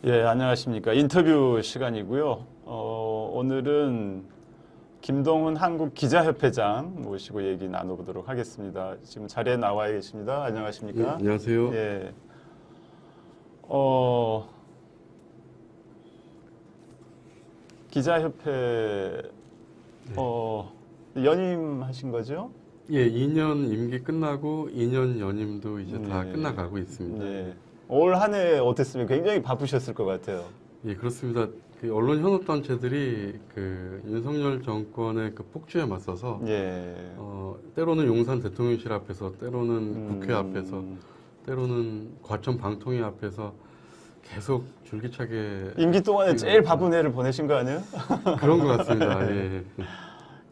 예, 안녕하십니까. 인터뷰 시간이고요. 오늘은 김동훈 한국기자협회장 모시고 얘기 나눠보도록 하겠습니다. 지금 자리에 나와 계십니다. 안녕하십니까. 예, 안녕하세요. 예. 기자협회, 연임하신 거죠? 예, 2년 임기 끝나고 2년 연임도 이제 다 네. 끝나가고 있습니다. 예. 올 한 해 어땠습니까? 굉장히 바쁘셨을 것 같아요. 예, 그렇습니다. 그 언론 현업단체들이 그 윤석열 정권의 그 폭주에 맞서서 예. 때로는 용산 대통령실 앞에서, 때로는 국회 앞에서, 때로는 과천 방통위 앞에서 계속 줄기차게 임기 동안에 제일 바쁜 해를 보내신 거 아니에요? 그런 것 같습니다. 예,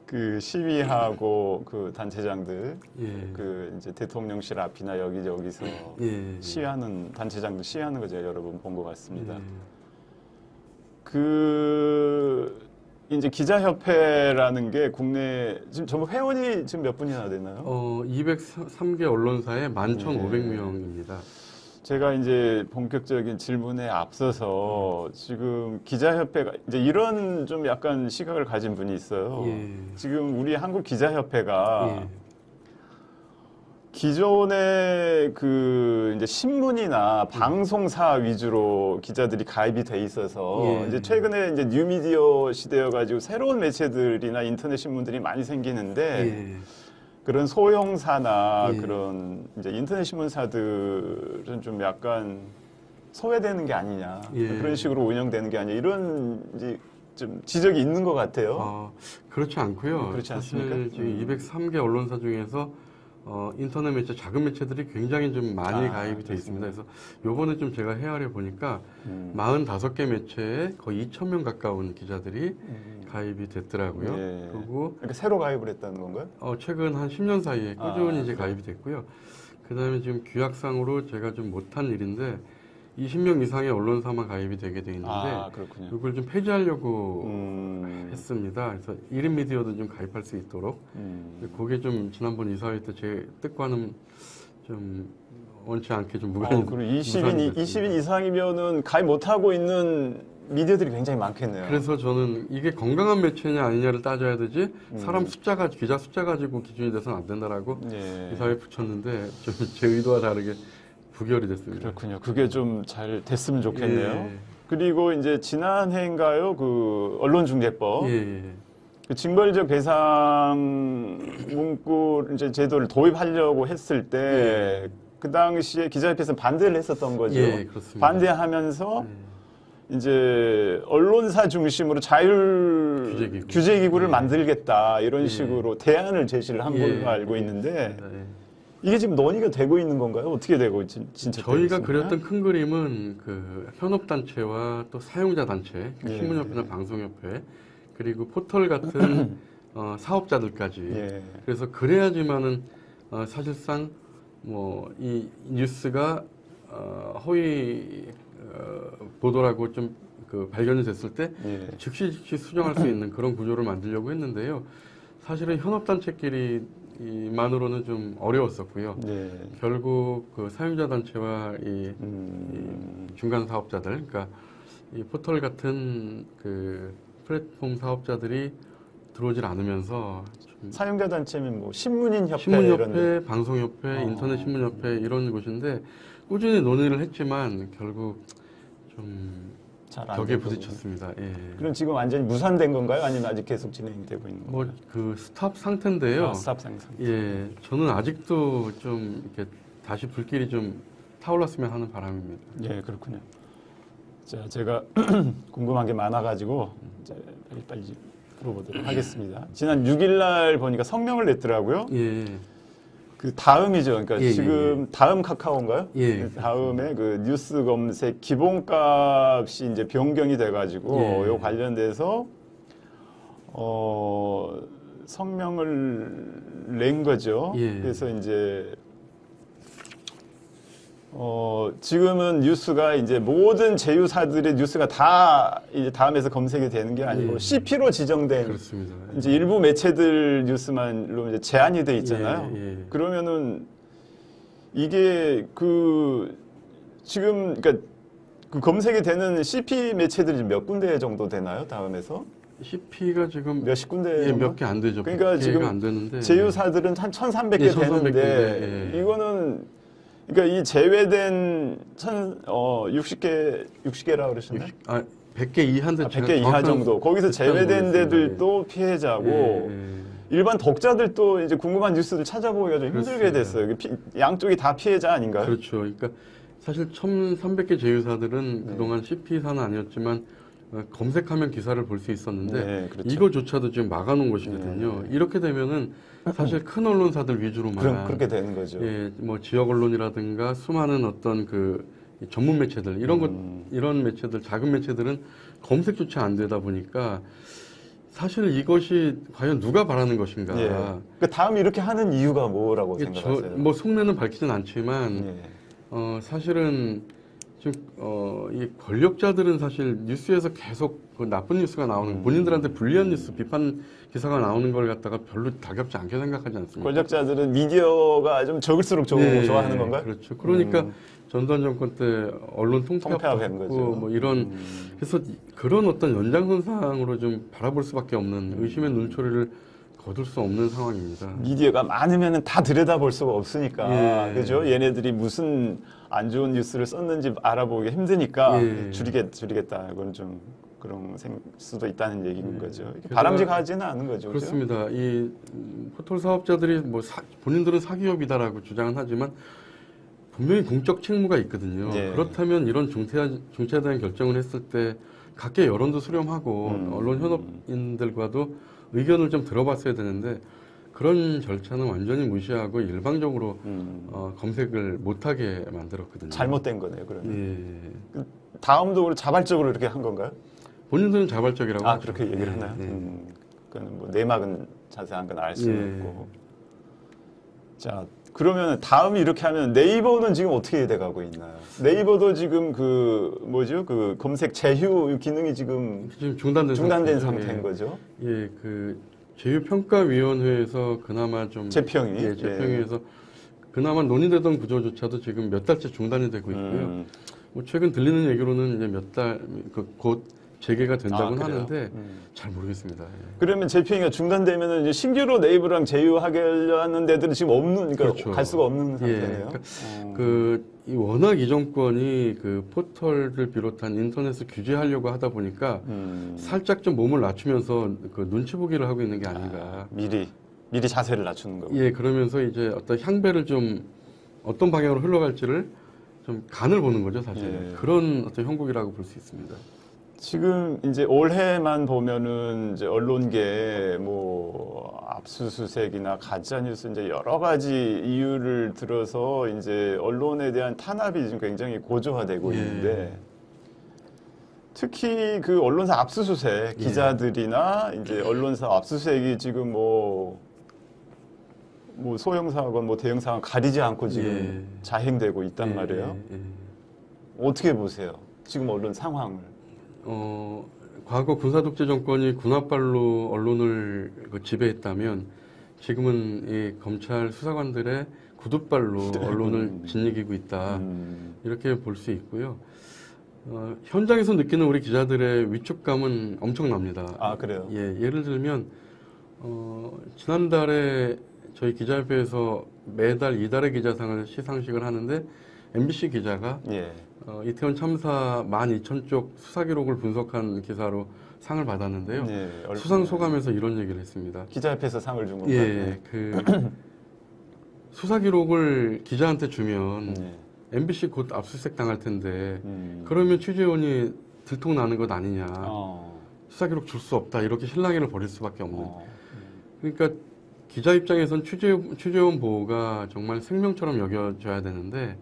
그 시위하고 그 단체장들, 예, 그 이제 대통령실 앞이나 여기저기서 예, 시위하는 단체장들 시위하는 거 제가 여러 번 본 것 같습니다. 예. 그 이제 기자협회라는 게 국내 지금 전부 회원이 지금 몇 분이나 되나요? 203개 언론사에 11,500명입니다. 제가 이제 본격적인 질문에 앞서서 지금 기자협회가 이제 이런 좀 약간 시각을 가진 분이 있어요. 예. 지금 우리 한국 기자협회가 예. 기존의 그 이제 신문이나 방송사 위주로 기자들이 가입이 돼 있어서 예. 이제 최근에 이제 뉴미디어 시대여 가지고 새로운 매체들이나 인터넷 신문들이 많이 생기는데 예. 그런 소형사나 예. 그런 이제 인터넷 신문사들은 좀 약간 소외되는 게 아니냐 예. 그런 식으로 운영되는 게 아니냐 이런 이제 좀 지적이 있는 것 같아요. 그렇지 않고요. 그렇지 사실 않습니까? 지금 203개 언론사 중에서 인터넷 매체, 작은 매체들이 굉장히 좀 많이 가입이 돼 있습니다. 그래서 요번에 좀 제가 헤아려 보니까 45개 매체에 거의 2,000명 가까운 기자들이 가입이 됐더라고요. 예. 그리고 그러니까 새로 가입을 했다는 건가요? 최근 한 10년 사이에 꾸준히 이제 그래요? 가입이 됐고요. 그 다음에 지금 규약상으로 제가 좀 못한 일인데 20명 이상의 언론사만 가입이 되게 돼 있는데 그렇군요. 이걸 좀 폐지하려고 했습니다. 그래서 1인 미디어도 좀 가입할 수 있도록. 그게 좀 지난번 이사회 때 제 뜻과는 좀 원치 않게 좀 무관이 그리고 20인 이상이면은 가입 못하고 있는 미디어들이 굉장히 많겠네요. 그래서 저는 이게 건강한 매체냐 아니냐를 따져야 되지 사람 숫자가 기자 숫자 가지고 기준이 돼서는 안 된다라고 예. 이사회에 붙였는데 좀 제 의도와 다르게 부결이 됐습니다. 그렇군요. 그게 좀 잘 됐으면 좋겠네요. 예. 그리고 이제 지난해인가요? 그 언론중재법. 예, 예. 그 징벌적 배상 문구 이제 제도를 도입하려고 했을 때 그 당시에 기자협회에서 반대를 했었던 거죠. 예, 그렇습니다. 반대하면서 이제 언론사 중심으로 자율 규제기구를 예. 만들겠다 이런 예. 식으로 대안을 제시를 한 예. 걸로 알고 있는데 예. 이게 지금 논의가 되고 있는 건가요? 어떻게 되고 진짜 되고 저희가 있습니까? 그렸던 큰 그림은 그 현업단체와 또 사용자 단체, 그 예. 신문협회나 방송협회, 그리고 포털 같은 사업자들까지. 예. 그래서 그래야지만은 사실상 뭐 이 뉴스가 허위 보도라고 좀 그 발견이 됐을 때 예. 즉시 수정할 수 있는 그런 구조를 만들려고 했는데요. 사실은 현업단체끼리 만으로는 좀 어려웠었고요. 예. 결국 그 사용자 단체와 이 중간 사업자들, 그러니까 이 포털 같은 그 플랫폼 사업자들이 들어오질 않으면서 좀 사용자 단체면 뭐 신문인협회 신문협회, 방송협회, 인터넷 신문협회 이런 곳인데 꾸준히 논의를 했지만 결국 좀 잘 안 벽에 되고 부딪혔습니다. 예. 그럼 지금 완전히 무산된 건가요? 아니면 아직 계속 진행되고 있는 건가요? 뭐 그 스탑 상태인데요. 스탑 생산. 예, 저는 아직도 좀 이렇게 다시 불길이 좀 타올랐으면 하는 바람입니다. 예, 그렇군요. 자, 제가 궁금한 게 많아가지고 이제 빨리 물어보도록 하겠습니다. 지난 6일 날 보니까 성명을 냈더라고요. 예, 그 다음이죠. 그러니까 예, 지금 다음 카카오인가요? 예. 그 다음에 그 뉴스 검색 기본값이 이제 변경이 돼가지고 예. 요 관련돼서 성명을 낸 거죠. 예. 그래서 이제 지금은 뉴스가 이제 모든 제휴사들의 뉴스가 다 이제 다음에서 검색이 되는 게 아니고 예. CP로 지정된 그렇습니다. 이제 일부 매체들 뉴스만로 이제 제한이 돼 있잖아요. 예, 예. 그러면은 이게 그 지금 그러니까 그 검색이 되는 CP 매체들이 몇 군데 정도 되나요? 다음에서 CP가 지금 몇십 군데 예, 정도? 몇 개 안 되죠. 그러니까 100개가 지금 안 되는데 제휴사들은 한 1,300개 예, 1300 되는데 군데, 예. 이거는 그러니까 이 제외된 60개라 그러셨나요? 100개 이하인데 100개 이하 정도. 거기서 제외된 모르겠습니다. 데들도 피해자고 예, 예. 일반 독자들도 이제 궁금한 뉴스를 찾아보기가 좀 힘들게 그렇습니다. 됐어요. 양쪽이 다 피해자 아닌가요? 그렇죠. 그러니까 사실 1,300개 제휴사들은 그동안 CP사는 아니었지만 검색하면 기사를 볼 수 있었는데 네, 그렇죠. 이거조차도 지금 막아놓은 것이거든요. 이렇게 되면은 사실 큰 언론사들 위주로만 그렇게 되는 거죠. 예, 뭐 지역 언론이라든가 수많은 어떤 그 전문 매체들 이런 매체들 작은 매체들은 검색조차 안 되다 보니까 사실 이것이 과연 누가 바라는 것인가? 예. 그러니까 다음 이렇게 하는 이유가 뭐라고 이게 생각하세요? 뭐 속내는 밝히진 않지만 예. 사실은 지금 이 권력자들은 사실 뉴스에서 계속 그 나쁜 뉴스가 나오는 본인들한테 불리한 뉴스 비판 기사가 나오는 걸 갖다가 별로 다겹지 않게 생각하지 않습니까? 권력자들은 미디어가 좀 적을수록 네, 좋아하는 건가요? 그렇죠. 그러니까 전두환 정권 때 언론 통폐합도 통폐합한 했고 거죠. 뭐 이런 그래서 그런 어떤 연장선상으로 좀 바라볼 수밖에 없는 의심의 눈초리를 거둘 수 없는 상황입니다. 미디어가 많으면 다 들여다볼 수가 없으니까 예. 그죠? 얘네들이 무슨 안 좋은 뉴스를 썼는지 알아보기 힘드니까 예. 줄이겠다. 이건 좀 그런 수도 있다는 얘기인 거죠. 이게 게다가 바람직하지는 않은 거죠. 그죠? 그렇습니다. 이 포털 사업자들이 뭐 본인들은 사기업이다라고 주장은 하지만 분명히 공적 책무가 있거든요. 예. 그렇다면 이런 중차에 대한 결정을 했을 때 각계 여론도 수렴하고 언론 현업인들과도 의견을 좀 들어봤어야 되는데 그런 절차는 완전히 무시하고 일방적으로 검색을 못하게 만들었거든요. 잘못된 거네요. 그러면 예. 다음도 자발적으로 이렇게 한 건가요? 본인들은 자발적이라고 하죠. 그렇게 얘기를 하나요? 예. 그건 뭐 내막은 자세한 건 알 수는 예. 없고. 자, 그러면 다음이 이렇게 하면 네이버는 지금 어떻게 돼가고 있나요? 네이버도 지금 그 검색 제휴 기능이 지금 지금 중단된 중단된 상태죠. 상태인 예. 거죠? 예, 그 제휴평가위원회에서 그나마 좀 재평이? 예, 재평위에서 그나마 논의되던 구조조차도 지금 몇 달째 중단이 되고 있고요. 뭐 최근 들리는 얘기로는 이제 몇 달 곧 재개가 된다고는 그래요? 하는데 잘 모르겠습니다. 예. 그러면 재평이가 중단되면은 이제 신규로 네이버랑 제휴하려는 데들은 지금 없는, 그러니까 그렇죠. 갈 수가 없는 예, 상태네요. 그러니까 이 워낙 이 정권이 그 포털을 비롯한 인터넷을 규제하려고 하다 보니까 살짝 좀 몸을 낮추면서 그 눈치 보기를 하고 있는 게 아닌가. 미리 자세를 낮추는 거고. 예, 그러면서 이제 어떤 향배를 좀 어떤 방향으로 흘러갈지를 좀 간을 보는 거죠, 사실. 예. 그런 어떤 형국이라고 볼 수 있습니다. 지금 이제 올해만 보면은 이제 언론계 뭐 압수수색이나 가짜뉴스 이제 여러 가지 이유를 들어서 이제 언론에 대한 탄압이 지금 굉장히 고조화되고 예. 있는데 특히 그 언론사 압수수색 기자들이나 이제 언론사 압수수색이 지금 뭐 소형 사건 뭐 대형 사건 가리지 않고 지금 자행되고 있단 말이에요. 예. 어떻게 보세요? 지금 언론 상황을. 과거 군사독재 정권이 군합발로 언론을 지배했다면 지금은 이 검찰 수사관들의 구둣발로 언론을 짓이기고 있다. 이렇게 볼 수 있고요. 현장에서 느끼는 우리 기자들의 위축감은 엄청납니다. 아, 그래요? 예, 예를 들면 지난달에 저희 기자협회에서 매달 이달의 기자상을 시상식을 하는데 MBC 기자가 예. 이태원 참사 12,000쪽 수사 기록을 분석한 기사로 상을 받았는데요. 예, 수상 소감에서 이런 얘기를 했습니다. 기자협회에서 상을 준 건가요? 예, 그 수사 기록을 기자한테 주면 MBC 곧 압수수색 당할 텐데 그러면 취재원이 들통나는 것 아니냐. 수사 기록 줄 수 없다. 이렇게 실랑이를 벌일 수밖에 없는. 그러니까 기자 입장에선 취재원 보호가 정말 생명처럼 여겨져야 되는데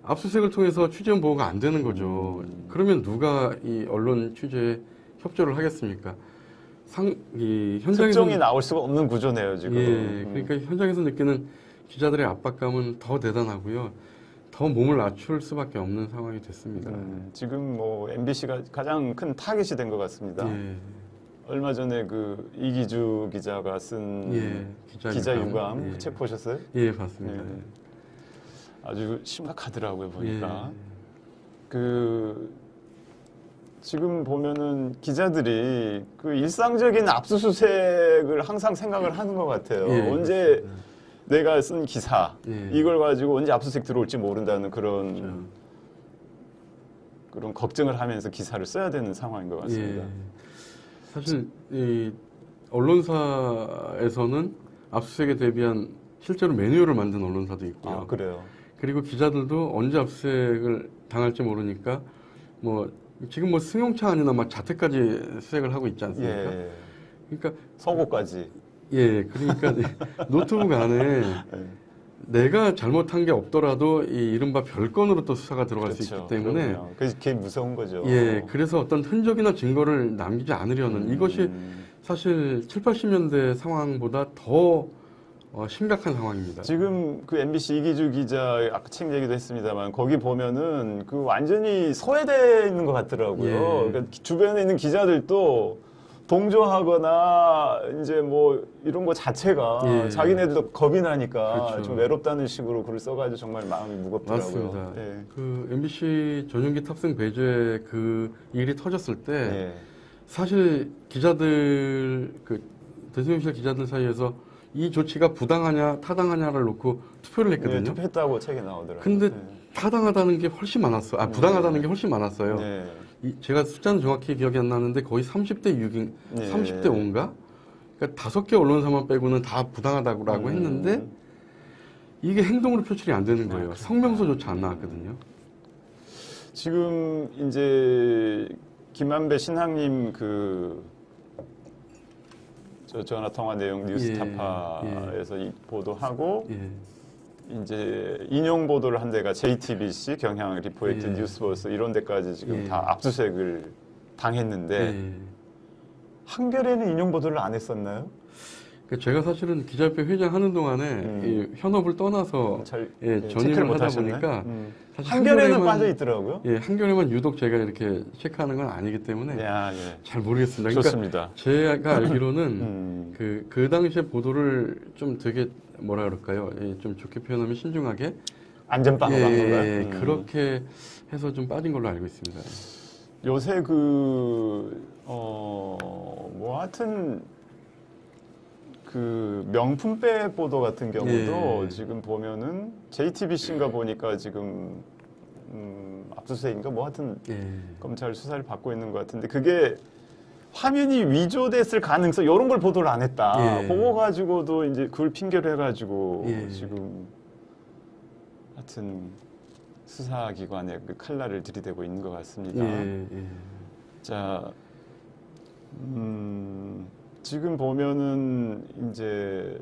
압수수색을 통해서 취재원 보호가 안 되는 거죠. 그러면 누가 이 언론 취재에 협조를 하겠습니까? 현장에서 특종이 나올 수가 없는 구조네요, 지금. 예, 그러니까 현장에서 느끼는 기자들의 압박감은 더 대단하고요. 더 몸을 낮출 수밖에 없는 상황이 됐습니다. 지금 뭐 MBC가 가장 큰 타겟이 된 것 같습니다. 예. 얼마 전에 그 이기주 기자가 쓴 기자 유감 예. 책 보셨어요? 예, 봤습니다. 아주 심각하더라고요, 보니까. 지금 보면은 기자들이 그 일상적인 압수수색을 항상 생각을 하는 것 같아요. 예, 언제 그렇습니다. 내가 쓴 기사 예. 이걸 가지고 언제 압수수색 들어올지 모른다는 그런 그렇죠. 그런 걱정을 하면서 기사를 써야 되는 상황인 것 같습니다. 예. 사실 이 언론사에서는 압수수색에 대비한 실제로 매뉴얼을 만든 언론사도 있고요. 아, 그래요. 그리고 기자들도 언제 압수수색을 당할지 모르니까 뭐 지금 뭐 승용차 아니나 막 자택까지 수색을 하고 있지 않습니까? 예. 그러니까 서고까지. 예, 그러니까 노트북 안에 예. 내가 잘못한 게 없더라도 이 이른바 별건으로 또 수사가 들어갈 수 있기 때문에 그럼요. 그게 무서운 거죠. 예, 그래서 어떤 흔적이나 증거를 남기지 않으려는 이것이 사실 7, 80년대 상황보다 더 심각한 상황입니다. 지금 그 MBC 이기주 기자 아까 책 얘기도 했습니다만 거기 보면은 그 완전히 소외되어 있는 것 같더라고요. 예. 그러니까 주변에 있는 기자들도 동조하거나 이제 뭐 이런 거 자체가 예. 자기네들도 겁이 나니까 그렇죠. 좀 외롭다는 식으로 글을 써가지고 정말 마음이 무겁더라고요. 맞습니다. 예. 그 MBC 전용기 탑승 배제 그 일이 터졌을 때 예. 사실 기자들 그 대통령실 기자들 사이에서 이 조치가 부당하냐 타당하냐를 놓고 투표를 예, 했거든요. 투표했다고 책에 나오더라고요. 근데 예. 타당하다는 게 훨씬 많았어요. 아, 부당하다는 게 훨씬 많았어요. 예. 제가 숫자는 정확히 기억이 안 나는데 거의 30대 6인, 예. 30대 5인가? 그러니까 5개 언론사만 빼고는 다 부당하다고 했는데 이게 행동으로 표출이 안 되는 거예요. 성명서조차 안 나왔거든요. 지금 이제 김만배 신학님 저 전화 통화 내용 뉴스타파에서 이 보도하고 예. 이제 인용 보도를 한 데가 JTBC, 경향 리포이트, 예. 뉴스버스 이런 데까지 지금 예. 다 압수수색을 당했는데 예. 한겨레는 인용 보도를 안 했었나요? 그러니까 제가 사실은 기자협회 회장 하는 동안에 이 현업을 떠나서 잘 예, 체크를 전임을 못 하다 하셨네? 보니까 사실 한겨레는 한겨레만- 빠져 있더라고요. 예, 한겨레만 유독 제가 이렇게 체크하는 건 아니기 때문에 야, 예. 잘 모르겠습니다. 그러니까 좋습니다. 제가 알기로는 그 당시에 보도를 좀 되게 뭐라 그럴까요? 예, 좀 좋게 표현하면 신중하게 안전빵으로 한 건가요? 예, 그렇게 해서 좀 빠진 걸로 알고 있습니다. 요새 뭐 하여튼 그 명품백 보도 같은 경우도 예. 지금 보면은 JTBC인가 보니까 지금 압수수색인가 뭐 하여튼 예. 검찰 수사를 받고 있는 것 같은데 그게 화면이 위조됐을 가능성 이런 걸 보도를 안 했다. 예. 그거 가지고도 이제 그걸 핑계로 해가지고 예. 지금 하여튼 수사기관에 그 칼날을 들이대고 있는 것 같습니다. 예, 예. 자, 지금 보면은 이제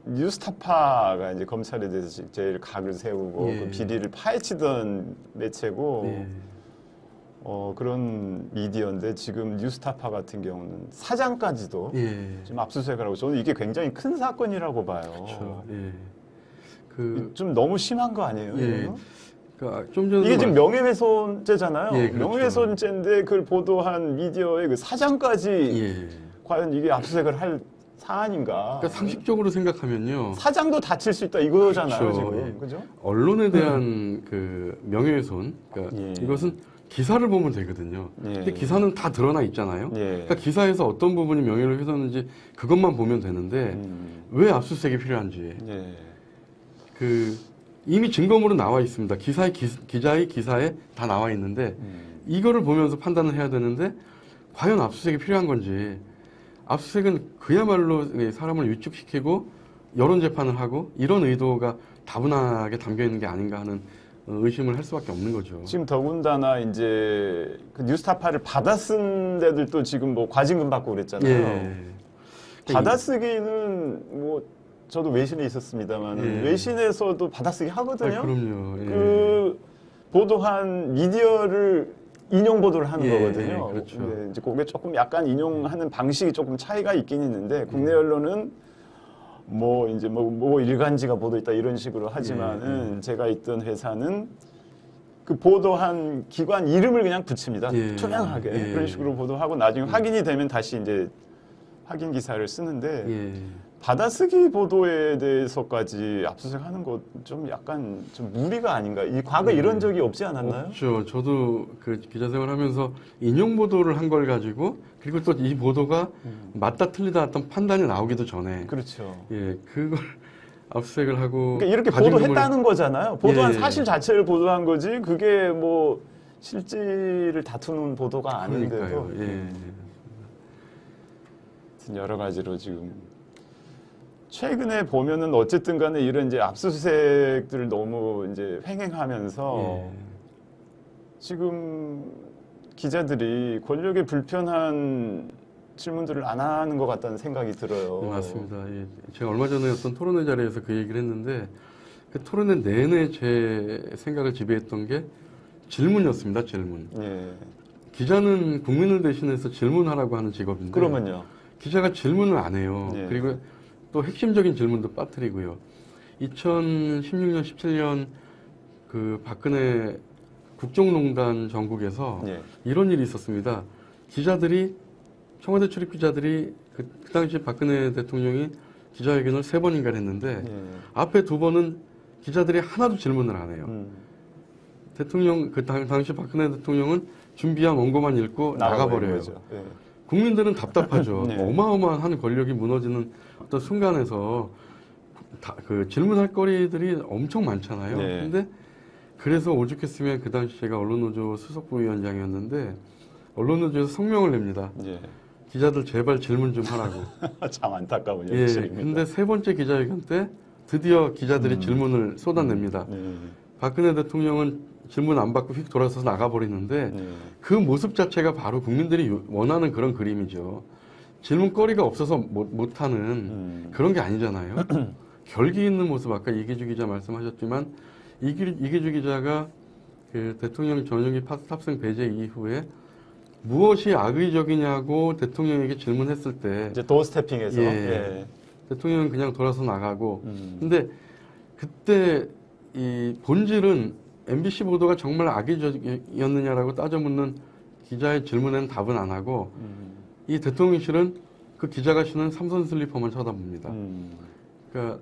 뉴스타파가 이제 검찰에 대해서 제일 각을 세우고 예. 그 비리를 파헤치던 매체고 예. 그런 미디어인데 지금 뉴스타파 같은 경우는 사장까지도 예. 지금 압수수색을 하고 저는 이게 굉장히 큰 사건이라고 봐요. 그렇죠. 예. 좀 너무 심한 거 아니에요? 예. 이거는? 그러니까 좀 전에 이게 지금 명예훼손죄잖아요. 예, 그렇죠. 명예훼손죄인데 그걸 보도한 미디어의 그 사장까지 예. 과연 이게 압수수색을 할 사안인가? 그러니까 상식적으로 생각하면요. 사장도 다칠 수 있다 이거잖아요, 그렇죠. 지금. 예. 그죠? 언론에 대한 그 명예훼손, 그러니까 예. 이것은 기사를 보면 되거든요. 예. 근데 기사는 다 드러나 있잖아요. 예. 그러니까 기사에서 어떤 부분이 명예를 훼손했는지 그것만 보면 되는데 왜 압수수색이 필요한지 예. 그 이미 증거물은 나와 있습니다. 기자의 기사에 다 나와 있는데 이거를 보면서 판단을 해야 되는데 과연 압수수색이 필요한 건지 압수수색은 그야말로 사람을 위축시키고 여론 재판을 하고 이런 의도가 다분하게 담겨 있는 게 아닌가 하는 의심을 할 수밖에 없는 거죠. 지금 더군다나 이제 그 뉴스타파를 받아쓴 데들도 지금 뭐 과징금 받고 그랬잖아요. 예. 받아쓰기는 뭐 저도 외신에 있었습니다만 예. 외신에서도 받아쓰기 하거든요. 아, 그럼요. 예. 그 보도한 미디어를 인용 보도를 하는 예, 거거든요. 그렇죠. 근데 이제 그게 조금 약간 인용하는 방식이 조금 차이가 있긴 있는데 국내 언론은 뭐 이제 뭐 일간지가 보도했다 이런 식으로 하지만은 제가 있던 회사는 그 보도한 기관 이름을 그냥 붙입니다. 예. 투명하게 예. 그런 식으로 보도하고 나중에 확인이 되면 다시 이제 확인 기사를 쓰는데 예. 받아쓰기 보도에 대해서까지 압수수색하는 것 좀 약간 좀 무리가 아닌가? 이 과거 이런 적이 없지 않았나요? 없죠. 저도 그 기자 생활하면서 인용 보도를 한 걸 가지고 그리고 또 이 보도가 맞다 틀리다 어떤 판단이 나오기도 전에 그렇죠. 예 그걸 압수수색을 하고 그러니까 이렇게 가중금을- 보도했다는 거잖아요. 보도한 예, 예. 사실 자체를 보도한 거지. 그게 뭐 실질을 다투는 보도가 아닌데도 그러니까요. 예. 여러 가지로 지금 최근에 보면은 어쨌든 간에 이런 이제 압수수색들을 너무 이제 횡행하면서 예. 지금 기자들이 권력에 불편한 질문들을 안 하는 것 같다는 생각이 들어요. 네, 맞습니다. 예. 제가 얼마 전에 어떤 토론회 자리에서 그 얘기를 했는데 그 토론회 내내 제 생각을 지배했던 게 질문이었습니다. 질문. 예. 기자는 국민을 대신해서 질문하라고 하는 직업인데 그러면요. 기자가 질문을 안 해요. 예. 그리고 또 핵심적인 질문도 빠뜨리고요. 2016년, 17년 그 박근혜 국정농단 전국에서 예. 이런 일이 있었습니다. 기자들이 청와대 출입 기자들이 그 당시 박근혜 대통령이 기자회견을 3번인가 했는데 예. 앞에 2번은 기자들이 하나도 질문을 안 해요. 대통령 그 당시 박근혜 대통령은 준비한 원고만 읽고 나가버려요. 거죠. 예. 국민들은 답답하죠. 네. 어마어마한 권력이 무너지는 어떤 순간에서 그 질문할 거리들이 엄청 많잖아요. 네. 근데 그래서 오죽했으면 그 당시 제가 언론노조 수석부위원장이었는데 언론노조에서 성명을 냅니다. 예. 기자들 제발 질문 좀 하라고. 참 안타까운 예. 현실입니다. 근데 3번째 기자회견 때 드디어 기자들이 질문을 쏟아냅니다. 네. 박근혜 대통령은 질문 안 받고 휙 돌아서서 나가버리는데 네. 그 모습 자체가 바로 국민들이 원하는 그런 그림이죠. 질문거리가 없어서 못하는 그런 게 아니잖아요. 결기 있는 모습, 아까 이기주 기자 말씀하셨지만 이기주 기자가 그 대통령 전용기 탑승 배제 이후에 무엇이 악의적이냐고 대통령에게 질문했을 때 이제 도어스태핑에서 예. 예. 대통령은 그냥 돌아서 나가고 근데 그때 이 본질은 MBC 보도가 정말 악의적이었느냐라고 따져 묻는 기자의 질문에는 답은 안 하고 이 대통령실은 그 기자가 신은 삼선 슬리퍼만 쳐다봅니다. 그러니까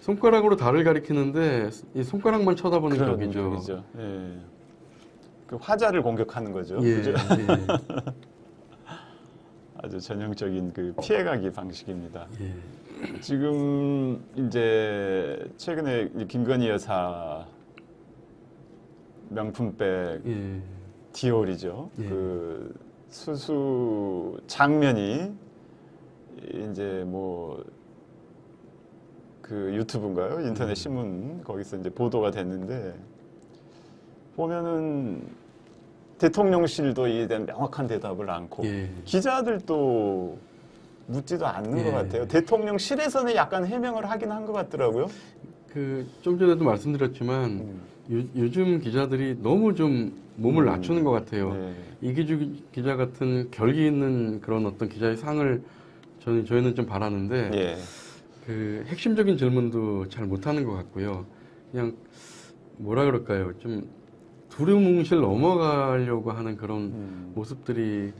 손가락으로 달을 가리키는데 이 손가락만 쳐다보는 그런 격이죠. 격이죠. 예. 그 화자를 공격하는 거죠. 예, 그죠? 예, 아주 전형적인 그 피해가기 방식입니다. 예. 지금 이제 최근에 김건희 여사 명품백 예. 디올이죠. 예. 그 수수 장면이 이제 뭐 그 유튜브인가요? 인터넷 신문 거기서 이제 보도가 됐는데 보면은 대통령실도 이에 대한 명확한 대답을 않고 예. 기자들도 묻지도 않는 예. 것 같아요. 대통령실에서는 약간 해명을 하긴 한 것 같더라고요. 그 좀 전에도 말씀드렸지만 요즘 기자들이 너무 좀 몸을 낮추는 것 같아요. 네. 이기주 기자 같은 결기 있는 그런 어떤 기자의 상을 저희는 좀 바라는데 예. 그 핵심적인 질문도 잘 못하는 것 같고요. 그냥 뭐라 그럴까요? 좀 두루뭉실 넘어가려고 하는 그런 모습들이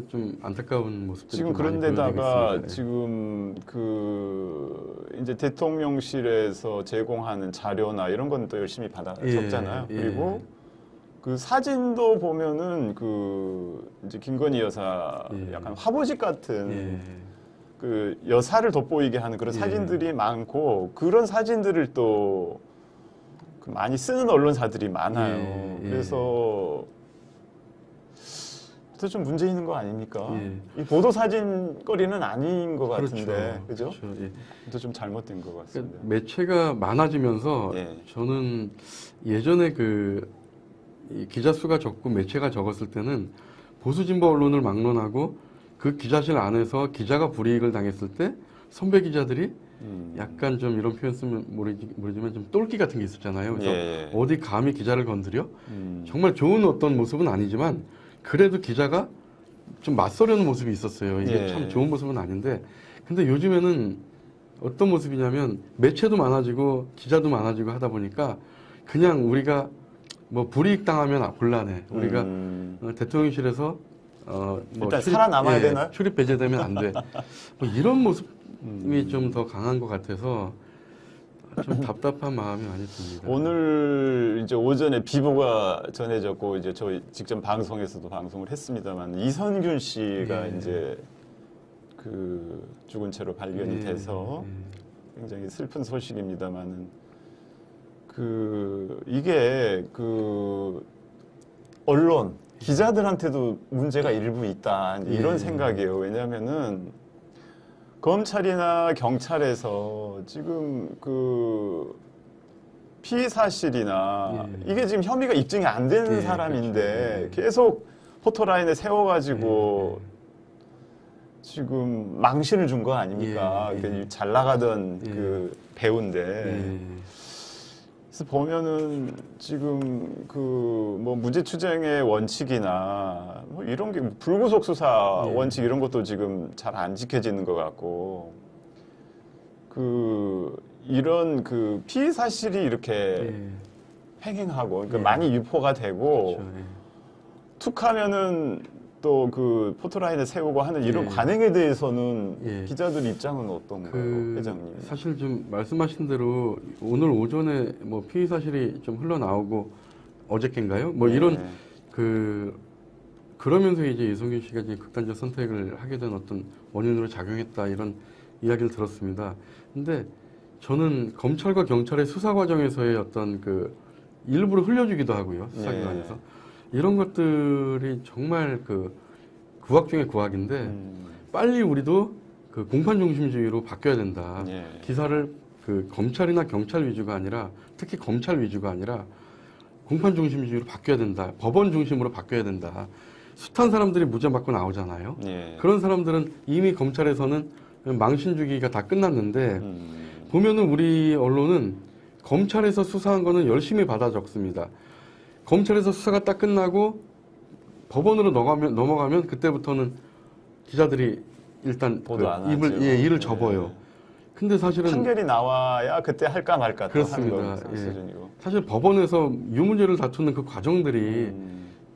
좀 안타까운 모습들이 지금 좀 많이 그런데다가 보여지고 있습니다. 지금 그 이제 대통령실에서 제공하는 자료나 이런 건 또 열심히 받아 적잖아요. 예. 그리고 그 사진도 보면은 그 이제 김건희 여사 예. 약간 화보집 같은 예. 그 여사를 돋보이게 하는 그런 예. 사진들이 많고 그런 사진들을 또 그 많이 쓰는 언론사들이 많아요. 예. 예. 그래서 또 좀 문제 있는 거 아닙니까? 예. 이 보도 사진 거리는 아닌 것 같은데, 그죠? 그렇죠. 예. 또 좀 잘못된 것 같습니다. 그러니까 매체가 많아지면서 예. 저는 예전에 이 기자 수가 적고 매체가 적었을 때는 보수 진보 언론을 막론하고 그 기자실 안에서 기자가 불이익을 당했을 때 선배 기자들이 약간 좀 이런 표현 쓰면 모르지만 좀 똘끼 같은 게 있었잖아요. 그래서 예. 어디 감히 기자를 건드려? 정말 좋은 어떤 모습은 아니지만 그래도 기자가 좀 맞서려는 모습이 있었어요. 이게 예. 참 좋은 모습은 아닌데 근데 요즘에는 어떤 모습이냐면 매체도 많아지고 기자도 많아지고 하다 보니까 그냥 우리가 뭐 불이익 당하면 곤란해. 우리가 대통령실에서 뭐 일단 살아남아야 되나요? 출입 배제되면 안 돼. 뭐 이런 모습 좀 더 강한 것 같아서 좀 답답한 마음이 많이 듭니다. 오늘 이제 오전에 비보가 전해졌고 이제 저희 직접 방송에서도 방송을 했습니다만 이선균 씨가 예. 이제 그 죽은 채로 발견이 예, 돼서 예. 굉장히 슬픈 소식입니다만은 그 이게 그 언론 기자들한테도 문제가 일부 있다 이제 이런 예. 생각이에요. 왜냐하면은 검찰이나 경찰에서 지금 그 피의 사실이나 예. 이게 지금 혐의가 입증이 안 되는 예, 사람인데 그렇죠. 계속 포토라인에 세워가지고 예. 지금 망신을 준 거 아닙니까? 예, 예. 그러니까 잘 나가던 예. 그 배우인데. 예. 그래서 보면은 지금 그 뭐 무죄추정의 원칙이나 뭐 이런 게 불구속 수사 원칙 이런 것도 지금 잘 안 지켜지는 것 같고 그 이런 그 피의 사실이 이렇게 예. 횡행하고 그러니까 예. 많이 유포가 되고 그렇죠. 예. 툭하면은 또 그 포토라인에 세우고 하는 이런 예. 관행에 대해서는 예. 기자들 입장은 어떤가요, 회장님? 사실 좀 말씀하신 대로 오늘 오전에 뭐 피의 사실이 좀 흘러나오고 어저께인가요? 뭐 이런 네. 그러면서 이제 이성균 씨가 이제 극단적 선택을 하게 된 어떤 원인으로 작용했다 이런 이야기를 들었습니다. 근데 저는 검찰과 경찰의 수사 과정에서의 어떤 그 일부러 흘려주기도 하고요, 수사기관에서 이런 것들이 정말 그 구악 중의 구악인데 빨리 우리도 그 공판 중심주의로 바뀌어야 된다. 예. 기사를 그 검찰이나 경찰 위주가 아니라 특히 검찰 위주가 아니라 공판 중심주의로 바뀌어야 된다. 법원 중심으로 바뀌어야 된다. 숱한 사람들이 무죄 받고 나오잖아요. 예. 그런 사람들은 이미 검찰에서는 망신 주기가 다 끝났는데 보면은 우리 언론은 검찰에서 수사한 거는 열심히 받아 적습니다. 검찰에서 수사가 딱 끝나고 법원으로 넘어가면 그때부터는 기자들이 일단 보도 안 입을 하죠. 일을 접어요. 근데 사실은 판결이 나와야 그때 할까 말까 또 하는 그렇습니다. 거 예. 수준이고. 사실 법원에서 유무죄를 다투는 그 과정들이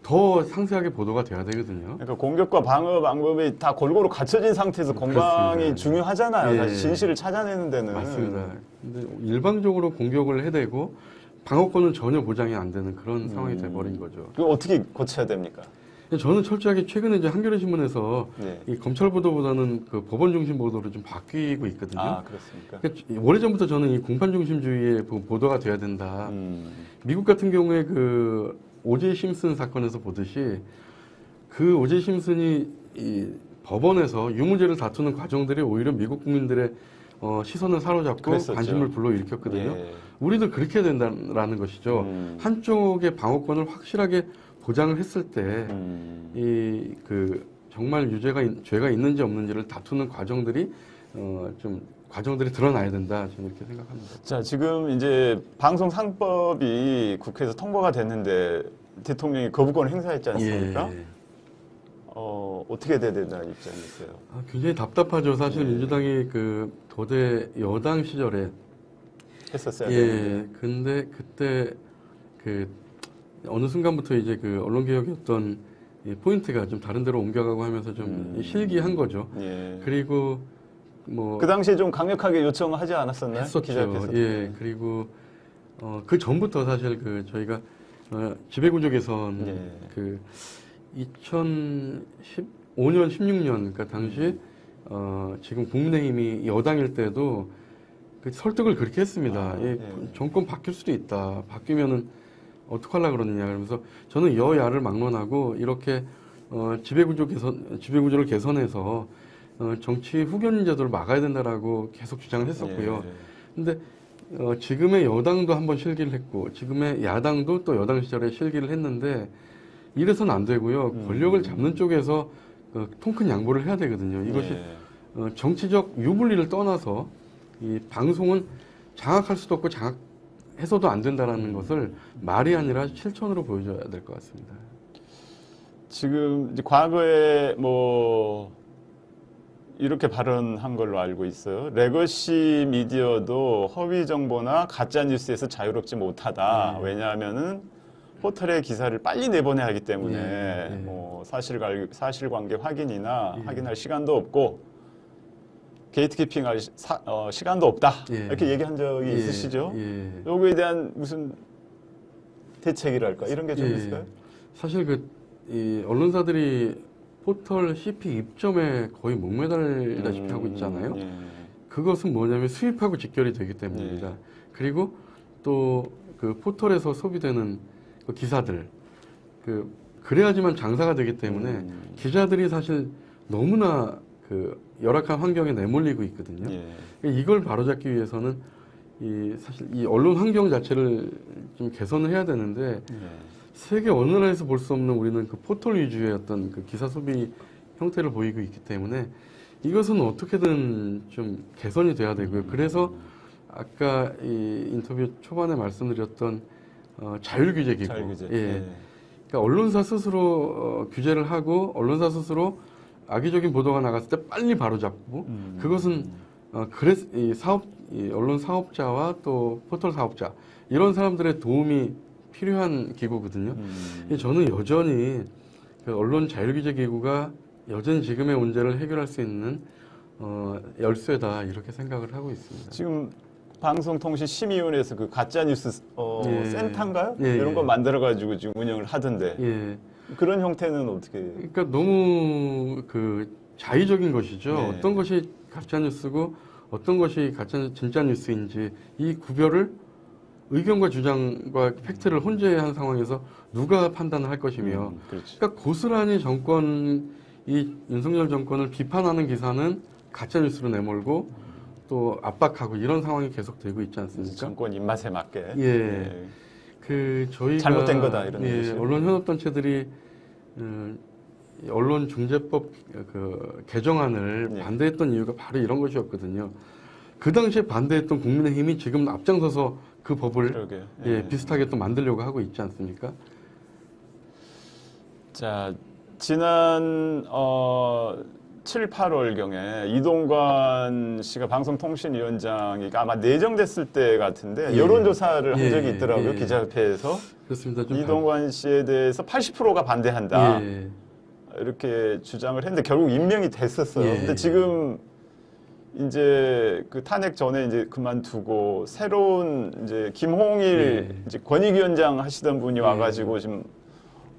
더 상세하게 보도가 돼야 되거든요. 그러니까 공격과 방어 방법이 다 골고루 갖춰진 상태에서 공방이 그렇습니다. 중요하잖아요. 예. 사실 진실을 찾아내는 데는. 맞습니다. 근데 일방적으로 공격을 해대고 방어권은 전혀 보장이 안 되는 그런 상황이 돼버린 거죠. 그거 어떻게 고쳐야 됩니까? 저는 철저하게 최근에 이제 한겨레 신문에서 네. 이 검찰 보도보다는 그 법원 중심 보도로 좀 바뀌고 있거든요. 아, 그렇습니까? 그러니까 오래전부터 저는 이 공판 중심주의의 보도가 돼야 된다. 미국 같은 경우에 그 오제이 심슨 사건에서 보듯이 그 오제이 심슨이 이 법원에서 유무죄를 다투는 과정들이 오히려 미국 국민들의 시선을 사로잡고 그랬었죠. 관심을 불러일으켰거든요. 예. 우리도 그렇게 해야 된다라는 것이죠. 한쪽의 방어권을 확실하게 보장을 했을 때 이 그 정말 죄가 있는지 없는지를 다투는 과정들이 좀 과정들이 드러나야 된다. 저는 이렇게 생각합니다. 자, 지금 이제 방송 상법이 국회에서 통과가 됐는데 대통령이 거부권을 행사했지 않습니까? 예. 어떻게 돼야 된다는 입장이세요? 굉장히 답답하죠. 사실 민주당이 그 도대 여당 시절에 했었어야 되는데. 근데 그때 그 어느 순간부터 이제 그 언론개혁이었던 이 포인트가 좀 다른 데로 옮겨가고 하면서 좀 실기한 거죠. 예. 그리고 뭐 그 당시에 좀 강력하게 요청하지 않았었나요? 했었죠. 기자께서. 예. 그리고 그 전부터 사실 그 저희가 지배구조 개선 예. 그 2015년, 16년 그러니까 당시 지금 국민의힘이 여당일 때도 그 설득을 그렇게 했습니다. 아, 예, 예. 정권 바뀔 수도 있다. 바뀌면은 어떡하려고 그러느냐. 그러면서 저는 여야를 막론하고 이렇게 지배구조를 개선해서 정치 후견 제도를 막아야 된다라고 계속 주장을 했었고요. 예. 근데 지금의 여당도 한번 실기를 했고 지금의 야당도 또 여당 시절에 실기를 했는데 이래서는 안 되고요. 권력을 잡는 쪽에서 통 큰 양보를 해야 되거든요. 이것이 예. 정치적 유불리를 떠나서 이 방송은 장악할 수도 없고 장악해서도 안 된다라는 것을 말이 아니라 실천으로 보여줘야 될 것 같습니다. 지금 이제 과거에 뭐 이렇게 발언한 걸로 알고 있어요. 레거시 미디어도 허위 정보나 가짜 뉴스에서 자유롭지 못하다. 왜냐하면은 포털에 기사를 빨리 내보내야 하기 때문에 뭐 사실관계 확인이나 확인할 시간도 없고 게이트키핑할 시간도 없다. 예. 이렇게 얘기한 적이 예, 있으시죠? 예. 요거에 대한 무슨 대책이랄까 이런 게 좀 예. 있을까요? 사실 이 언론사들이 포털 CP 입점에 거의 목매달다시피 하고 있잖아요. 예. 그것은 뭐냐면 수입하고 직결이 되기 때문입니다. 예. 그리고 또 그 포털에서 소비되는 그 기사들, 그래야지만 장사가 되기 때문에 기자들이 사실 너무나 그 열악한 환경에 내몰리고 있거든요. 예. 이걸 바로잡기 위해서는 사실 이 언론 환경 자체를 좀 개선을 해야 되는데 예. 세계 어느 나라에서 볼 수 없는 우리는 그 포털 위주의 어떤 그 기사 소비 형태를 보이고 있기 때문에 이것은 어떻게든 좀 개선이 돼야 되고요. 그래서 아까 이 인터뷰 초반에 말씀드렸던 자율규제기구, 자율규제. 예. 예. 그러니까 언론사 스스로 규제를 하고 언론사 스스로 악의적인 보도가 나갔을 때 빨리 바로잡고 그것은 이 언론 사업자와 또 포털 사업자 이런 사람들의 도움이 필요한 기구거든요. 저는 여전히 그 언론 자율규제 기구가 여전히 지금의 문제를 해결할 수 있는 열쇠다 이렇게 생각을 하고 있습니다. 지금 방송통신심의위원회에서 그 가짜뉴스 예. 센터인가요? 예, 이런 거 예. 만들어가지고 지금 운영을 하던데 예. 그런 형태는 어떻게? 그러니까 너무 그 자의적인 것이죠. 네. 어떤 것이 가짜 뉴스고 어떤 것이 진짜 뉴스인지 이 구별을 의견과 주장과 팩트를 혼재한 상황에서 누가 판단을 할 것이며 그렇지. 그러니까 고스란히 이 윤석열 정권을 비판하는 기사는 가짜 뉴스로 내몰고 또 압박하고 이런 상황이 계속되고 있지 않습니까? 정권 입맛에 맞게. 예. 저희가 잘못된 거다, 이런 얘기죠. 언론 현업 단체들이 언론중재법 개정안을 예. 반대했던 이유가 바로 이런 것이었거든요. 그 당시에 반대했던 국민의힘이 지금 앞장서서 그 법을 그러게. 비슷하게 또 만들려고 하고 있지 않습니까? 자, 지난 7, 8월경에 이동관 씨가 방송통신위원장이 아마 내정됐을 때 같은데 예. 여론조사를 한 예, 적이 있더라고요. 예. 기자협회에서. 그렇습니다. 좀 이동관 씨에 대해서 80%가 반대한다. 예. 이렇게 주장을 했는데 결국 임명이 됐었어요. 예. 근데 지금 이제 그 탄핵 전에 이제 그만두고 새로운 이제 김홍일 예. 이제 권익위원장 하시던 분이 예. 와가지고 지금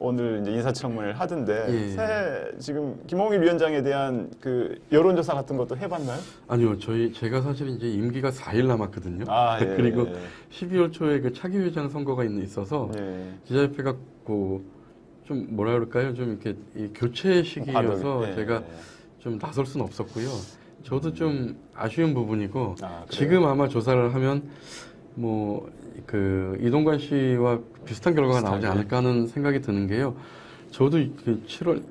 오늘 이제 인사청문회를 하던데 예. 새 지금 김홍일 위원장에 대한 그 여론조사 같은 것도 해봤나요? 아니요, 제가 사실 이제 임기가 4일 남았거든요. 아, 예, 그리고 예. 12월 초에 그 차기 회장 선거가 있어서 예. 기자협회가 좀 뭐라 그럴까요? 좀 이렇게 이 교체 시기여서 예. 제가 좀 나설 수는 없었고요. 저도 좀 아쉬운 부분이고 아, 그래요? 지금 아마 조사를 하면 이동관 씨와 비슷한 결과가 나오지 비슷하게. 않을까 하는 생각이 드는 게요. 저도 그 7월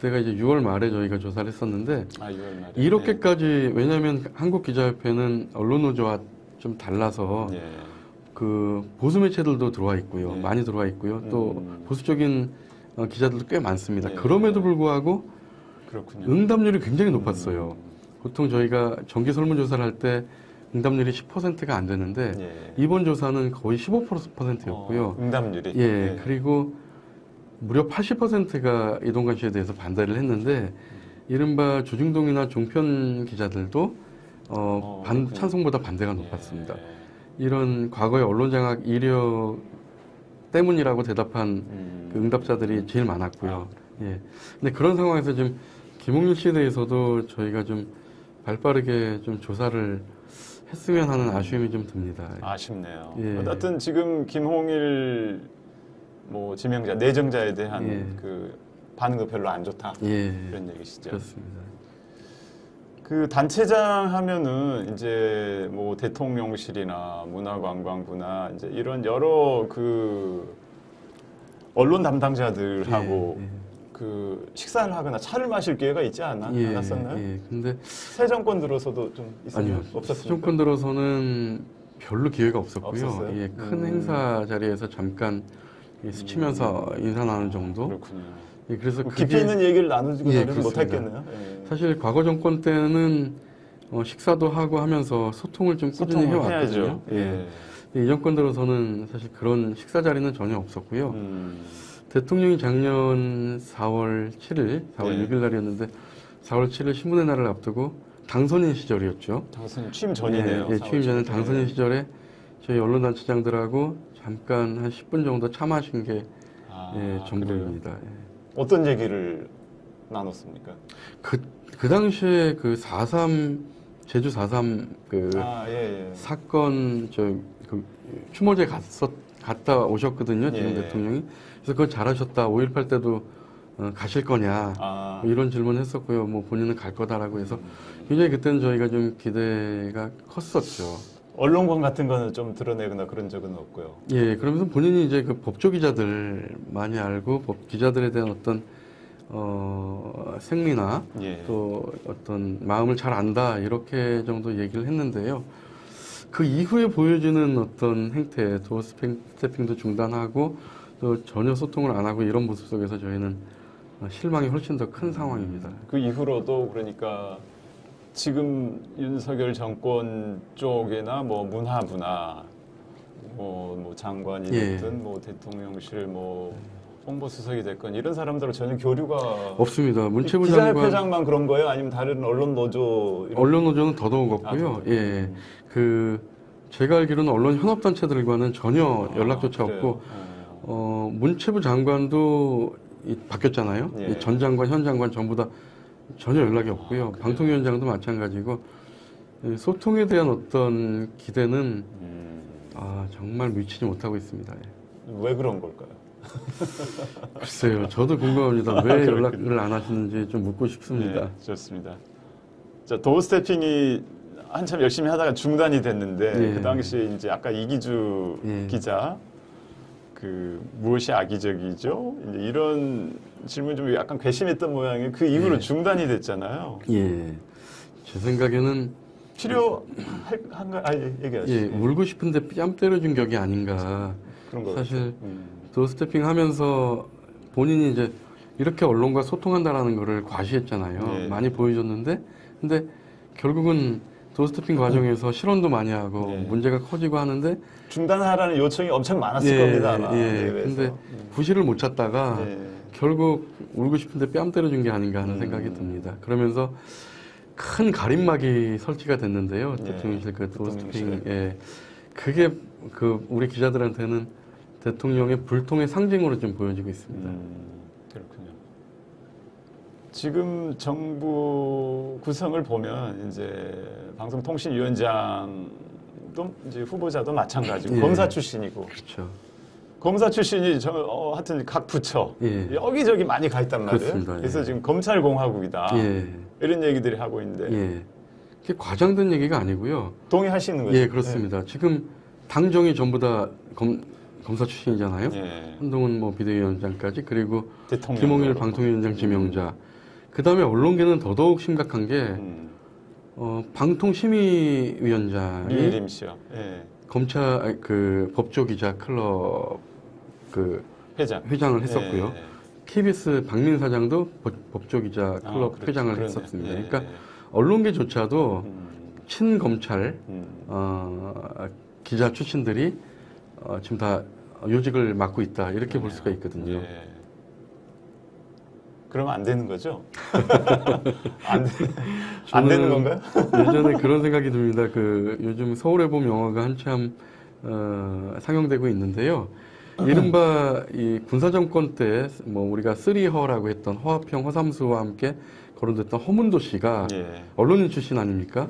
때가 이제 6월 말에 저희가 조사를 했었는데 아, 6월 말에. 이렇게까지 왜냐하면 한국기자협회는 언론노조와 좀 달라서 예. 그 보수 매체들도 들어와 있고요. 예. 많이 들어와 있고요. 또 보수적인 기자들도 꽤 많습니다. 예. 그럼에도 불구하고 그렇군요. 응답률이 굉장히 높았어요. 보통 저희가 정기 설문조사를 할 때 응답률이 10%가 안 되는데 예. 이번 조사는 거의 15%였고요. 응답률이. 예, 그리고 무려 80%가 이동관 씨에 대해서 반대를 했는데 이른바 조중동이나 종편 기자들도 그렇군요. 찬성보다 반대가 높았습니다. 예. 이런 과거의 언론장악 이력 때문이라고 대답한 그 응답자들이 제일 많았고요. 예. 근데 그런 상황에서 지금 김홍일 씨에 대해서도 저희가 좀 발빠르게 좀 조사를 했으면 하는 아쉬움이 좀 듭니다. 아쉽네요. 예. 어쨌든 지금 김홍일 지명자, 내정자에 대한 예. 그 반응도 별로 안 좋다. 예. 이런 얘기시죠. 그렇습니다. 그 단체장 하면은 이제 대통령실이나 문화관광부나 이제 이런 여러 그 언론 담당자들하고 예, 예. 그 식사를 하거나 차를 마실 기회가 있지 않았었나요? 예. 근데 새 정권 들어서도 좀 아니요. 없었습니까? 정권 들어서는 별로 기회가 없었고요. 없었어요? 예, 큰 행사 자리에서 잠깐 스치면서 인사 나누는 정도. 그렇군요. 예, 그래서 깊이 있는 얘기를 나누지고 예, 는 그렇습니다. 못했겠네요. 예. 사실 과거 정권 때는 식사도 하고 하면서 소통을 좀 꾸준히 소통을 해왔거든요. 해야죠. 예. 이 정권 들어서는 사실 그런 식사 자리는 전혀 없었고요. 대통령이 작년 4월 7일, 4월 네. 6일 날이었는데 4월 7일 신문의 날을 앞두고 당선인 시절이었죠. 당선 취임 전이네요. 예, 취임 전에 4월 당선인 시절에 저희 언론단체장들하고 잠깐 한 10분 정도 차 마신 게 전부입니다. 예. 어떤 얘기를 나눴습니까? 그 당시에 그 4.3 제주 4.3 그 사건 그 추모제 갔다 오셨거든요. 지금 대통령이. 그래서 그거 잘하셨다. 5.18 때도 가실 거냐 뭐 이런 질문했었고요. 뭐 본인은 갈 거다라고 해서 굉장히 그때는 저희가 좀 기대가 컸었죠. 언론관 같은 거는 좀 드러내거나 그런 적은 없고요. 예, 그러면서 본인이 이제 그 법조 기자들 많이 알고 법 기자들에 대한 어떤 생리나 또 어떤 마음을 잘 안다 이렇게 정도 얘기를 했는데요. 그 이후에 보여지는 어떤 행태, 도어 스태핑도 중단하고 또 전혀 소통을 안 하고 이런 모습 속에서 저희는 실망이 훨씬 더 큰 상황입니다. 그 이후로도 그러니까 지금 윤석열 정권 쪽이나 뭐 문화부나 뭐 장관이 됐든 뭐 대통령실 뭐 홍보수석이 됐건 이런 사람들은 전혀 교류가 없습니다. 문체부 기자협회장만 그런 거예요? 아니면 다른 언론 노조? 언론 노조는 더더욱 없고요. 예, 그 제가 알기로는 언론 현업 단체들과는 전혀 연락조차 없고 문체부 장관도 바뀌었잖아요. 전 장관, 현 장관 전부 다 전혀 연락이 없고요. 방통위원장도 마찬가지고 소통에 대한 어떤 기대는 정말 미치지 못하고 있습니다. 왜 그런 걸까요? 글쎄요, 저도 궁금합니다. 왜 연락을 안 하시는지 좀 묻고 싶습니다. 네, 좋습니다. 자, 도어 스태핑이 한참 열심히 하다가 중단이 됐는데 그 당시에 이제 아까 이기주 기자 그 무엇이 악의적이죠? 이제 이런 질문 좀 약간 괘씸했던 모양이에요. 그 이후로 중단이 됐잖아요. 예, 제 생각에는 필요한가? 얘기하시죠. 예, 울고 싶은데 뺨 때려준 격이 아닌가. 그런 거 사실 도어 스태핑 하면서 본인이 이제 이렇게 언론과 소통한다라는 거를 과시했잖아요. 많이 보여줬는데, 근데 결국은 도어 스태핑 과정에서 실언도 많이 하고 문제가 커지고 하는데 중단하라는 요청이 엄청 많았을 겁니다. 아마. 근데 구실을 못 찾다가 결국 울고 싶은데 뺨 때려준 게 아닌가 하는 생각이 듭니다. 그러면서 큰 가림막이 설치가 됐는데요. 대통령실 그 도어 스태핑, 그게 그 우리 기자들한테는 대통령의 불통의 상징으로 좀 보여지고 있습니다. 그렇군요. 지금 정부 구성을 보면 이제 방송통신위원장도 이제 후보자도 마찬가지고 검사 출신이고. 그렇죠. 검사 출신이 하여튼 각 부처 여기저기 많이 가 있단 말이에요. 그렇습니다. 그래서 지금 검찰공화국이다 이런 얘기들이 하고 있는데 그게 과장된 얘기가 아니고요. 동의하시는 거죠? 예, 그렇습니다. 지금 당정이 전부 다 검사 출신이잖아요. 한동훈 뭐 비대위원장까지 그리고 김홍일 방통위원장 지명자. 그 다음에 언론계는 더더욱 심각한 게 방통심의위원장이 유일임 씨요. 검찰 그 법조기자 클럽 그 회장을 했었고요. KBS 박민 사장도 법조기자 클럽 회장을 했었습니다. 그러니까 언론계조차도 친검찰 기자 출신들이 지금 다 요직을 맡고 있다 이렇게 볼 수가 있거든요. 그러면 안 되는 거죠? 안 되는 건가요? 예전에 그런 생각이 듭니다. 그 요즘 서울의 봄 영화가 한참 상영되고 있는데요. 이른바 이 군사정권 때 뭐 우리가 쓰리허라고 했던 허화평, 허삼수와 함께 거론됐던 허문도 씨가 언론인 출신 아닙니까?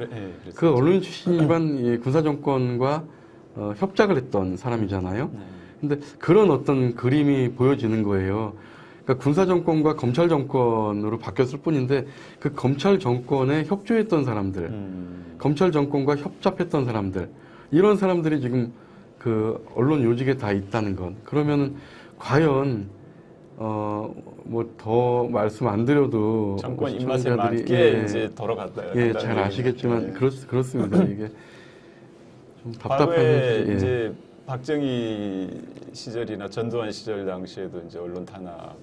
그 언론인 출신이지만 이 군사정권과 협작을 했던 사람이잖아요. 근데 그런 어떤 그림이 보여지는 거예요. 그러니까 군사정권과 검찰정권으로 바뀌었을 뿐인데 그 검찰정권에 협조했던 사람들, 검찰정권과 협잡했던 사람들, 이런 사람들이 지금 그 언론 요직에 다 있다는 건 그러면은 과연 뭐 더 말씀 안 드려도 정권 입맛에 맞게 이제 돌아갔다. 잘 아시겠지만 그렇습니다. 이게 좀 답답한 과거에 이제 박정희 시절이나 전두환 시절 당시에도 이제 언론 탄압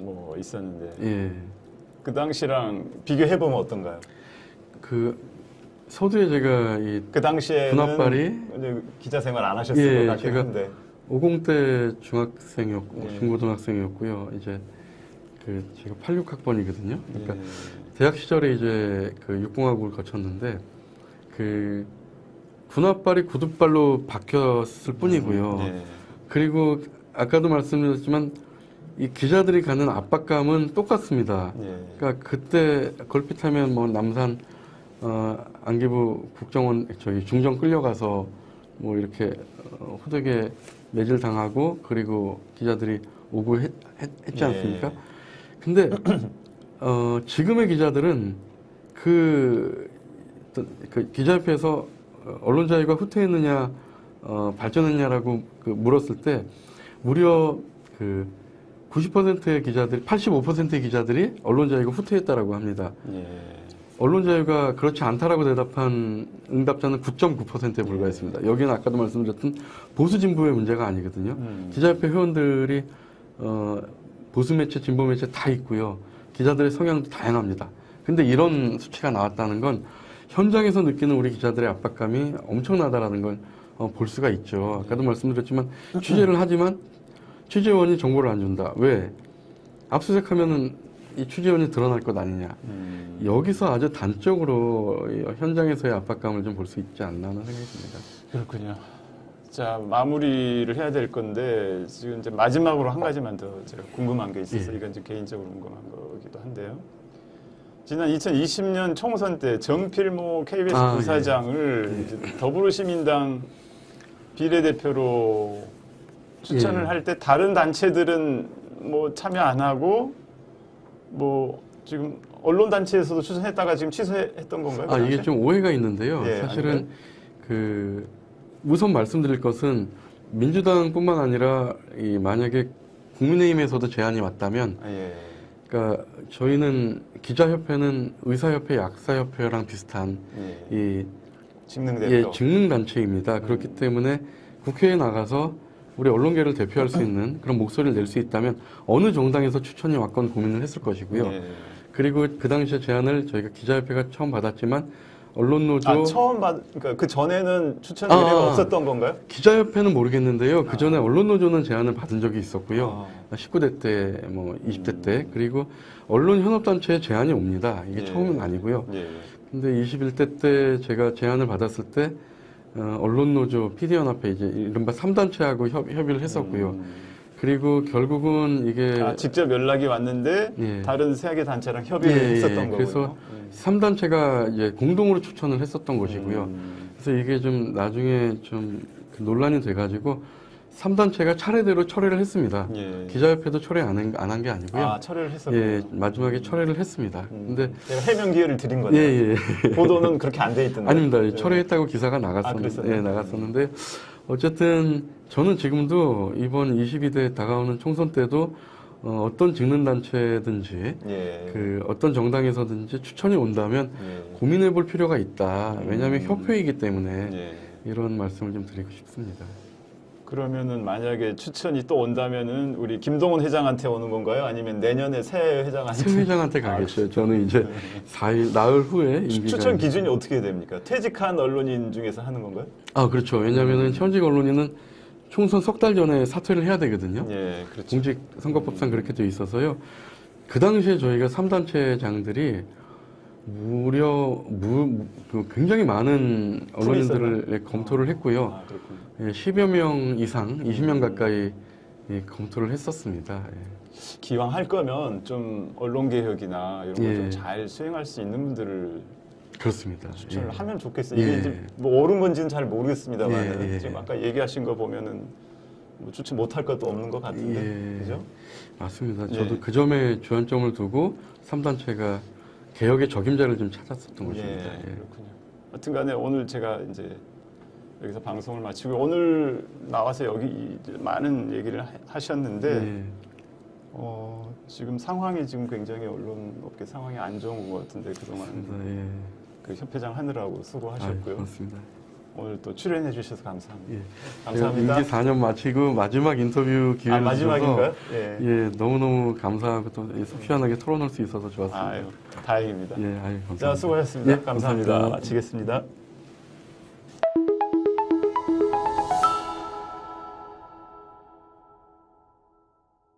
뭐 있었는데 그 당시랑 비교해 보면 어떤가요? 그 서두에 제가 그 당시에 군합발이 기자 생활 안 하셨을 것 같긴 한데 50대 중학생이었고 중고등학생이었고요. 이제 그 제가 86학번이거든요. 그러니까 대학 시절에 이제 그 육공학을 거쳤는데 그 군홧발이 구둣발로 바뀌었을 뿐이고요. 예. 그리고 아까도 말씀드렸지만 이 기자들이 갖는 압박감은 똑같습니다. 예. 그러니까 그때 걸핏하면 뭐 남산 안기부 국정원 저기 중정 끌려가서 뭐 이렇게 호되게 매질 당하고 그리고 기자들이 오고 했지 않습니까? 예. 근데 지금의 기자들은 그 기자협회에서 언론 자유가 후퇴했느냐 발전했냐라고 물었을 때 무려 그 90%의 기자들이 85%의 기자들이 언론 자유가 후퇴했다라고 합니다. 예. 언론 자유가 그렇지 않다라고 대답한 응답자는 9.9%에 불과했습니다. 여기는 아까도 말씀드렸던 보수 진보의 문제가 아니거든요. 기자협회 회원들이 보수 매체, 진보 매체 다 있고요. 기자들의 성향도 다양합니다. 근데 이런 수치가 나왔다는 건 현장에서 느끼는 우리 기자들의 압박감이 엄청나다라는 걸 볼 수가 있죠. 아까도 말씀드렸지만 취재를 하지만 취재원이 정보를 안 준다. 왜? 압수수색하면은 이 취재원이 드러날 것 아니냐. 여기서 아주 단적으로 현장에서의 압박감을 좀 볼 수 있지 않나 하는 생각이 듭니다. 그렇군요. 자, 마무리를 해야 될 건데 지금 이제 마지막으로 한 가지만 더 제가 궁금한 게 있어서 이건 좀 개인적으로 궁금한 거기도 한데요. 지난 2020년 총선 때 정필모 KBS 부사장을 이제 더불어시민당 비례대표로 추천을 할 때 다른 단체들은 뭐 참여 안 하고 뭐 지금 언론단체에서도 추천했다가 지금 취소했던 건가요? 이게 좀 오해가 있는데요. 예, 사실은 아닌가요? 그 우선 말씀드릴 것은 민주당뿐만 아니라 만약에 국민의힘에서도 제안이 왔다면, 예. 그러니까 저희는 기자협회는 의사협회, 약사협회랑 비슷한 이 직능대표. 직능단체입니다. 그렇기 때문에 국회에 나가서 우리 언론계를 대표할 수 있는 그런 목소리를 낼 수 있다면 어느 정당에서 추천이 왔건 고민을 했을 것이고요. 예. 그리고 그 당시에 제안을 저희가 기자협회가 처음 받았지만 언론노조 그러니까 그 전에는 추천 의뢰가 없었던 건가요? 기자협회는 모르겠는데요. 그 전에 언론노조는 제안을 받은 적이 있었고요. 19대 때, 뭐 20대 때, 그리고 언론현업단체에 제안이 옵니다. 이게 처음은 아니고요. 예. 근데 21대 때 제가 제안을 받았을 때 언론노조, PD연합회 이제 이른바 3단체하고 협의를 했었고요. 그리고 결국은 이게 직접 연락이 왔는데 다른 세 개 단체랑 협의를 했었던 거고요. 그래서 3단체가 이제 공동으로 추천을 했었던 것이고요. 그래서 이게 좀 나중에 좀 논란이 돼가지고 3단체가 차례대로 철회를 했습니다. 예. 기자협회도 철회 안 한 게 아니고요. 철회를 했었군요. 예, 마지막에 철회를 했습니다. 근데 제가 해명 기회를 드린 거네요. 보도는 그렇게 안 돼 있던데. 아닙니다. 철회했다고 기사가 나갔었는데, 나갔었는데 어쨌든 저는 지금도 이번 22대 다가오는 총선 때도 어떤 직능단체든지 그 어떤 정당에서든지 추천이 온다면 고민해 볼 필요가 있다. 왜냐하면 협회이기 때문에 이런 말씀을 좀 드리고 싶습니다. 그러면은 만약에 추천이 또 온다면은 우리 김동훈 회장한테 오는 건가요? 아니면 내년에 새 회장한테? 새 회장한테 가겠죠. 저는 이제 4일 나흘 후에 추천 기준이 어떻게 됩니까? 퇴직한 언론인 중에서 하는 건가요? 그렇죠. 왜냐하면은 현직 언론인은 총선 석 달 전에 사퇴를 해야 되거든요. 예, 그렇죠. 공직선거법상 그렇게 되어 있어서요. 그 당시에 저희가 3단체장들이 무려 굉장히 많은 언론인들을 검토를 했고요. 10여 명 이상, 20명 가까이 검토를 했었습니다. 기왕 할 거면 좀 언론개혁이나 이런 걸 좀 잘 수행할 수 있는 분들을 그렇습니다. 추천을 하면 좋겠어요. 이게 이제 뭐 옳은 건지는 잘 모르겠습니다만 지금 아까 얘기하신 거 보면은 뭐 추천 못할 것도 없는 것 같은데, 그죠? 맞습니다. 저도 그 점에 주안점을 두고 3단체가 개혁의 적임자를 좀 찾았었던 것입니다. 그렇군요. 하여튼간에 오늘 제가 이제 여기서 방송을 마치고 오늘 나와서 여기 이제 많은 얘기를 하셨는데 지금 상황이 지금 굉장히 언론업계 상황이 안 좋은 것 같은데 그동안 그 협회장 하느라고 수고하셨고요. 고맙습니다. 오늘 또 출연해 주셔서 감사합니다. 감사합니다. 임기 4년 마치고 마지막 인터뷰 기회를 마지막인가요? 주셔서 너무너무 감사하고 또 속 시원하게 토론할 수 있어서 좋았습니다. 다행입니다. 감사합니다. 자, 수고하셨습니다. 감사합니다. 마치겠습니다.